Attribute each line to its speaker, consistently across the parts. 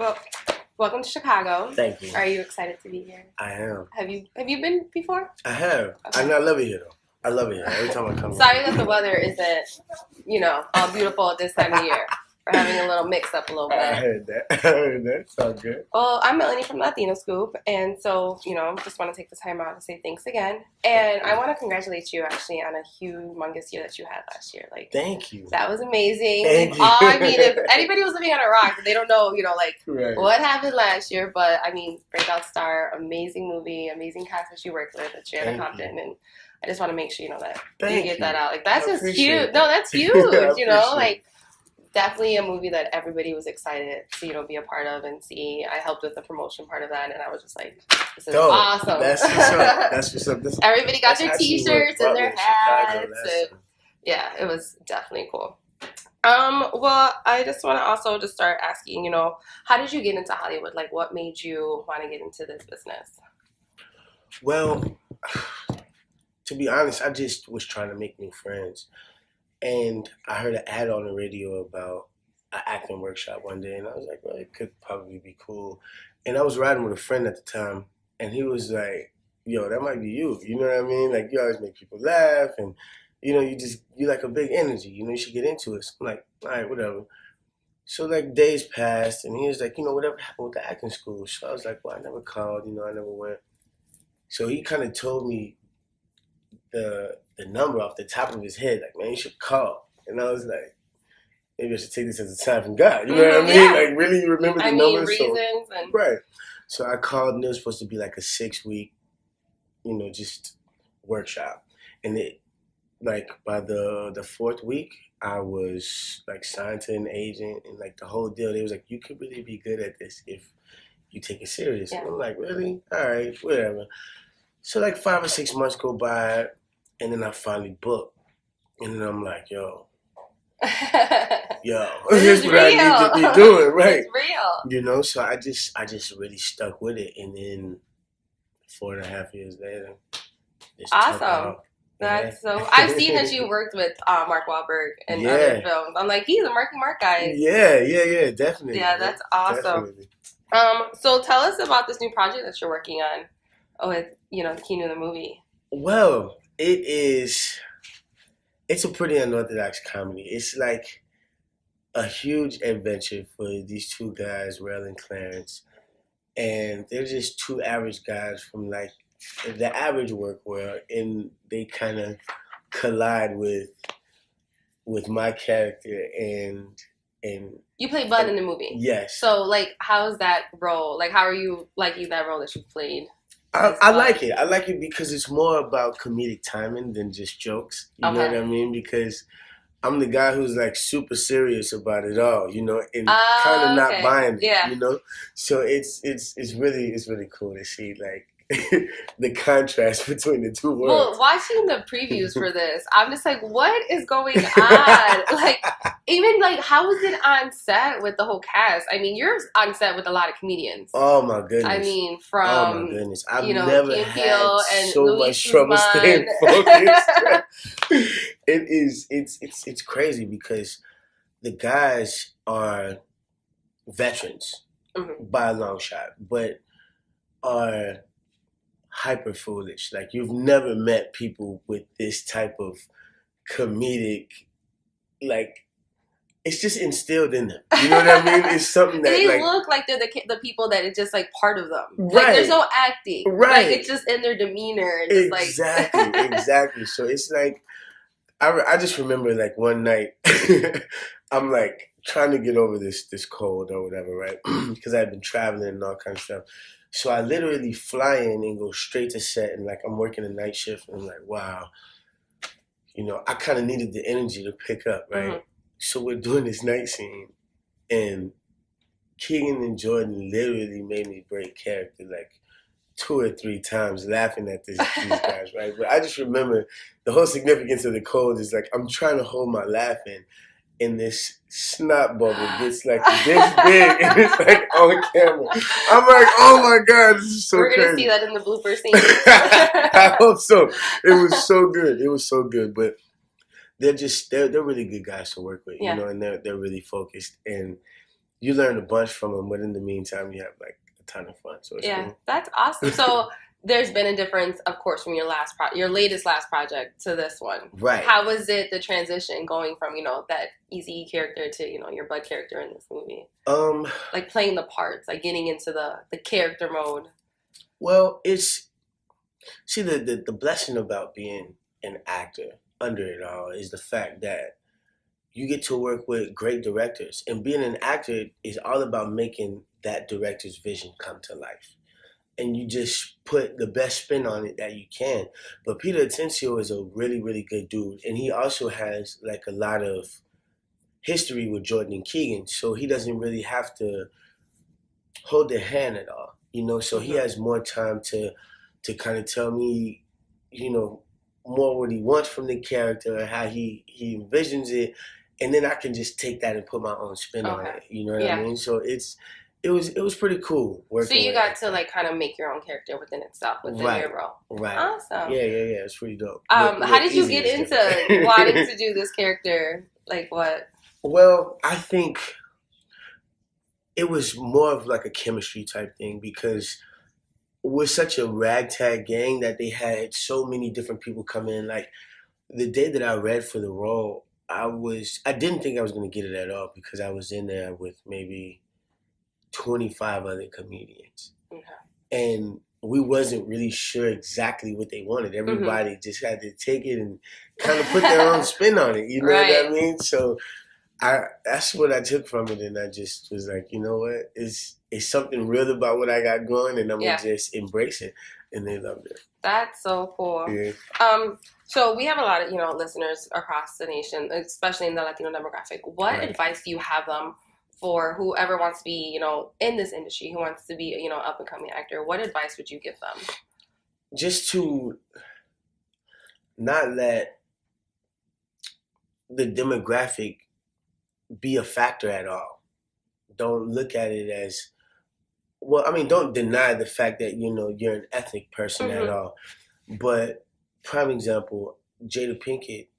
Speaker 1: Well, welcome to Chicago.
Speaker 2: Thank you.
Speaker 1: Are you excited to be here?
Speaker 2: I am.
Speaker 1: Have you been before?
Speaker 2: I have.
Speaker 1: Okay.
Speaker 2: I love it here, though. I love it here. Every time I come
Speaker 1: Sorry that the weather isn't, all beautiful at this time of year. We're having a little mix up a little bit.
Speaker 2: I heard that. Sounds good.
Speaker 1: Well, I'm Melanie from LatinoScoop, and so, just want to take the time out to say thanks again. And I want to congratulate you, actually, on a humongous year that you had last year.
Speaker 2: Thank you.
Speaker 1: That was amazing.
Speaker 2: Thank you.
Speaker 1: If anybody was living on a rock, they don't know,
Speaker 2: right.
Speaker 1: what happened last year. But, Breakout Star, amazing movie, amazing cast that you worked with, Jana Compton, and I just want to make sure, that you get that out. That's just huge. No, that's huge, definitely a movie that everybody was excited to, be a part of and see. I helped with the promotion part of that, and I was just like, this is awesome.
Speaker 2: That's what's up.
Speaker 1: Everybody got their T-shirts and their hats. Yeah, it was definitely cool. Well, I just want to also just start asking, how did you get into Hollywood? Like, what made you want to get into this business?
Speaker 2: Well, to be honest, I just was trying to make new friends. And I heard an ad on the radio about an acting workshop one day, and I was like, well, it could probably be cool. And I was riding with a friend at the time, and he was like, yo, that might be you. You know what I mean? Like, you always make people laugh, and, you like a big energy. You should get into it. So I'm like, all right, whatever. So, days passed, and he was like, whatever happened with the acting school? So I was like, well, I never called, I never went. So he kind of told me the number off the top of his head, like, man, you should call. And I was like, maybe I should take this as a sign from God. You know what I mean?
Speaker 1: Yeah.
Speaker 2: Like, really, you remember the numbers?
Speaker 1: Reasons.
Speaker 2: Right. So I called, and it was supposed to be like a 6-week, just workshop. And it, by the fourth week, I was, signed to an agent, and, the whole deal. They was like, you could really be good at this if you take it serious. Yeah. And I'm like, really? All right, whatever. So, 5 or 6 months go by, and then I finally booked. And then I'm like, yo, here's what I need to be doing, right?
Speaker 1: It's real.
Speaker 2: So I just really stuck with it. And then 4.5 years later,
Speaker 1: awesome. That's so. I've seen that you worked with Mark Wahlberg in other films. I'm like, he's a Marky Mark guy.
Speaker 2: Yeah, definitely.
Speaker 1: Yeah, that's awesome. Definitely. So tell us about this new project that you're working on with, KEANU the movie.
Speaker 2: Well, it's a pretty unorthodox comedy. It's like a huge adventure for these two guys, Rel and Clarence. And they're just two average guys from the average work world, and they kind of collide with my character and
Speaker 1: you play Bud in the movie.
Speaker 2: Yes.
Speaker 1: So how's that role? How are you liking that role that you played?
Speaker 2: I like it. I like it because it's more about comedic timing than just jokes. You know what I mean? Because I'm the guy who's super serious about it all, and kind of not buying it, So it's really cool to see the contrast between the two worlds.
Speaker 1: Well, watching the previews for this, I'm just like, what is going on? Even how was it on set with the whole cast? You're on set with a lot of comedians.
Speaker 2: Oh my goodness.
Speaker 1: From
Speaker 2: oh my goodness, I've never had
Speaker 1: and
Speaker 2: so
Speaker 1: Louis
Speaker 2: much trouble staying focused. It's crazy because the guys are veterans by a long shot, but are hyper foolish. You've never met people with this type of comedic, it's just instilled in them. You know what I mean? It's something that
Speaker 1: they look like they're the people that it's just part of them.
Speaker 2: Right.
Speaker 1: There's no acting.
Speaker 2: Right.
Speaker 1: It's just in their demeanor. And
Speaker 2: Exactly. So it's I just remember one night I'm trying to get over this cold or whatever, right? Because I've been traveling and all kinds of stuff. So I literally fly in and go straight to set, and I'm working a night shift, and I'm like, wow, I kind of needed the energy to pick up, right? Mm-hmm. So we're doing this night scene, and Keegan and Jordan literally made me break character 2 or 3 times laughing at these guys, right? But I just remember the whole significance of the cold is I'm trying to hold my laugh in, and this snot bubble gets this big, and it's on camera. I'm like, oh my God, this is so crazy.
Speaker 1: We're gonna see that in the blooper scene.
Speaker 2: I hope so. It was so good. But they're really good guys to work with, and they're really focused. And you learn a bunch from them, but in the meantime, you have like a ton of fun. So it's cool.
Speaker 1: That's awesome. So there's been a difference, of course, from your latest project to this one.
Speaker 2: Right.
Speaker 1: How was it, the transition going from, that easy character to, your Bud character in this movie? Like playing the parts, like getting into the character mode.
Speaker 2: Well, the blessing about being an actor under it all is the fact that you get to work with great directors. And being an actor is all about making that director's vision come to life. And you just put the best spin on it that you can. But Peter Atencio is a really, really good dude. And he also has like a lot of history with Jordan and Keegan. So he doesn't really have to hold their hand at all. So he has more time to kind of tell me, more what he wants from the character and how he envisions it. And then I can just take that and put my own spin on it. You know what I mean? So it was pretty cool working.
Speaker 1: So you got to like kind of make your own character within itself, within your role.
Speaker 2: Right.
Speaker 1: Awesome.
Speaker 2: Yeah. It's pretty dope.
Speaker 1: How did you get into wanting to do this character? Like what?
Speaker 2: Well, I think it was more of like a chemistry type thing because we're such a ragtag gang that they had so many different people come in. Like the day that I read for the role, I didn't think I was going to get it at all because I was in there with maybe 25 other comedians. Okay. And we wasn't really sure exactly what they wanted. Everybody just had to take it and kind of put their own spin on it. You know what I mean? So that's what I took from it, and I just was like, you know what? It's something real about what I got going, and I'm gonna just embrace it. And they loved it.
Speaker 1: That's so cool.
Speaker 2: Yeah.
Speaker 1: So we have a lot of listeners across the nation, especially in the Latino demographic. What advice do you have them for whoever wants to be in this industry, who wants to be up and coming actor? What advice would you give them?
Speaker 2: Just to not let the demographic be a factor at all. Don't look at it as don't deny the fact that you're an ethnic person at all. But prime example, Jada Pinkett,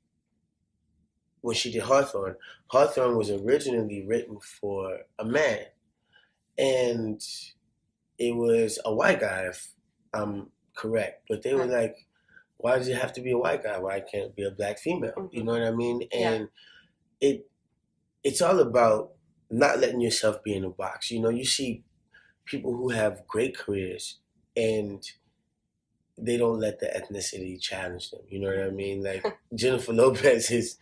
Speaker 2: when she did Hawthorne was originally written for a man, and it was a white guy, if I'm correct. But they were like, why does it have to be a white guy? Why can't it be a black female? You know what I mean? And it's all about not letting yourself be in a box. You see people who have great careers and they don't let the ethnicity challenge them. You know what I mean? Like Jennifer Lopez has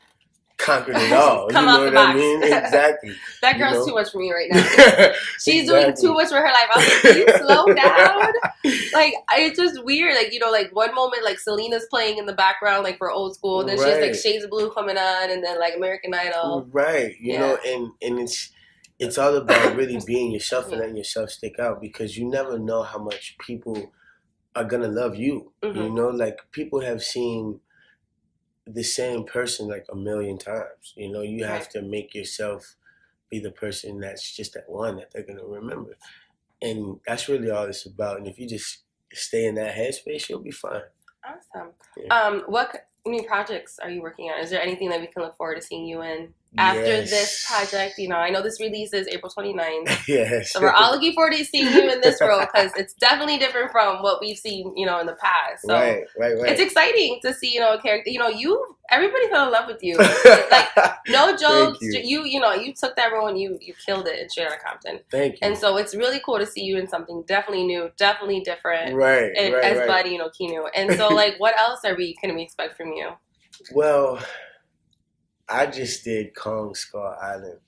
Speaker 2: conquered it all. You know what I mean? Exactly.
Speaker 1: That girl's too much for me right now. She's doing too much for her life. I was like, can you slow down? Like, it's just weird. Like, like one moment, like Selena's playing in the background, like for Old School. Then she has like Shades of Blue coming on, and then like American Idol.
Speaker 2: Right. You know, and it's all about really being yourself and letting yourself stick out, because you never know how much people are gonna love you. Like people have seen the same person like a million times. You have to make yourself be the person that's just that one that they're gonna remember, and that's really all it's about. And if you just stay in that headspace, you'll be fine.
Speaker 1: Awesome. What new projects are you working on? Is there anything that we can look forward to seeing you in after this project? I know this releases April 29th. Yes. So we're all looking forward to seeing you in this role, because it's definitely different from what we've seen, in the past. So
Speaker 2: right.
Speaker 1: It's exciting to see, a character. Everybody fell in love with you. Like, no jokes. You took that role and you killed it in Straight Outta Compton.
Speaker 2: Thank you.
Speaker 1: And so it's really cool to see you in something definitely new, definitely different.
Speaker 2: Right.
Speaker 1: As Buddy, KEANU. And so, like, what else can we expect from you?
Speaker 2: Well, I just did Kong Skull Island,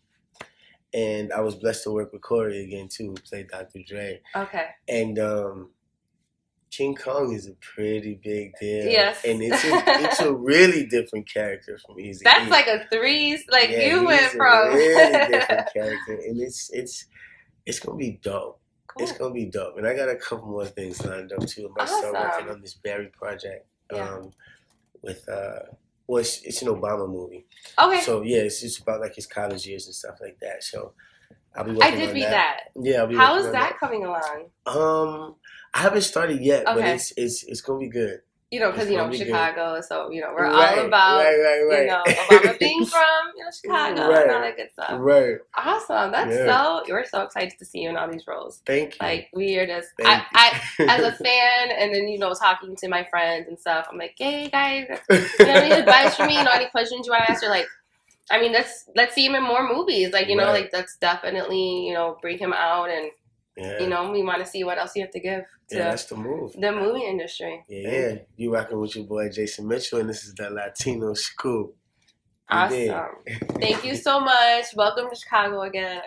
Speaker 2: and I was blessed to work with Corey again too, who played Dr. Dre.
Speaker 1: Okay.
Speaker 2: And King Kong is a pretty big deal.
Speaker 1: Yes.
Speaker 2: And it's a really different character from Easy.
Speaker 1: That's like a threes. Like, you went from
Speaker 2: a really different character, and it's gonna be dope. Cool. It's gonna be dope, and I got a couple more things lined up too. I'm gonna start working on this Barry project. With it's an Obama movie. Okay. So it's just about like his college years and stuff like that. So I'll be working on that. I did read that. Yeah, I'll be
Speaker 1: How is that coming along?
Speaker 2: I haven't started yet, but it's gonna be good.
Speaker 1: you know, because, you know, Chicago, so, you know, we're all about, you know, Obama being from, you know, Chicago and all that good stuff.
Speaker 2: Right.
Speaker 1: Awesome. We're so excited to see you in all these roles.
Speaker 2: Thank you.
Speaker 1: Like, we are just, I as a fan, and then, you know, talking to my friends and stuff, I'm like, hey, guys, you know, any advice for me? You know, any questions you want to ask? You're like, I mean, let's see him in more movies. Like, you know, like, let's definitely, you know, bring him out and, you know, we want to see what else you have to give to
Speaker 2: that's the move.
Speaker 1: The movie industry.
Speaker 2: Yeah. You rocking with your boy Jason Mitchell, and this is the LatinoScoop.
Speaker 1: Awesome. Thank you so much. Welcome to Chicago again.